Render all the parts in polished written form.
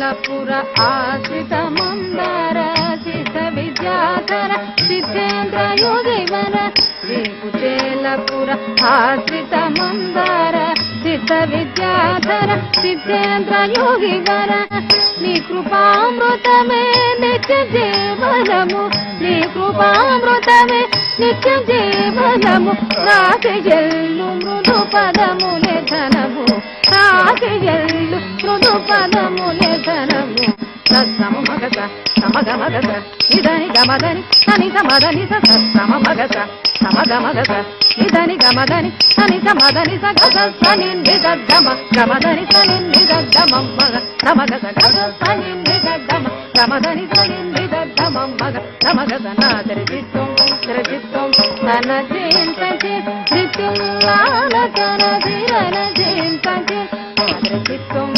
కుచేలపుర ఆశ్రిత మందార సిద్ధ విద్యాధర సిద్ధేంద్ర యోగివర శ్రీ కుచేలపుర ఆశ్రిత మందార సిద్ధ విద్యాధర సిద్ధేంద్ర యోగివర నీ కృపామృతమే నిత్య జీవనము నీ కృపామృతమే నిత్య జీవనము రాజెల్లు మృదు పదములే ధనము రాజెల్లు మృదు పదములే ధనము సమ మగత సమగ మగత ఇదని గమదని అని సమదని సమ మగత సమగ మగత ఇదని గమదని అని సమదని సగత సని నిగమ గమదని సని నిగమ మగ సమగత గత సని నిగమ గమదని సని నిగమ మగ సమగత నాదరి చిత్తం తన చింతచి నిత్యుల్లాల తన ధీరన చింతచి నాదరి చిత్తం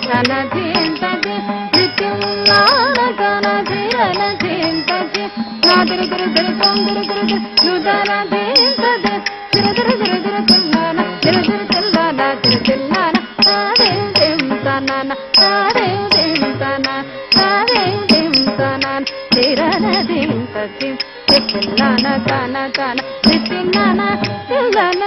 తన చింతచి నిత్యుల్లాల తన ధీరన చింతచి నాదరి నుదర చింతచి తిల్లన తిల్లన తిల్లన తారే చింతన తారే చింతన తారే చింతన తిరన చింతచి తిల్లన తన తిల్లన తిల్లన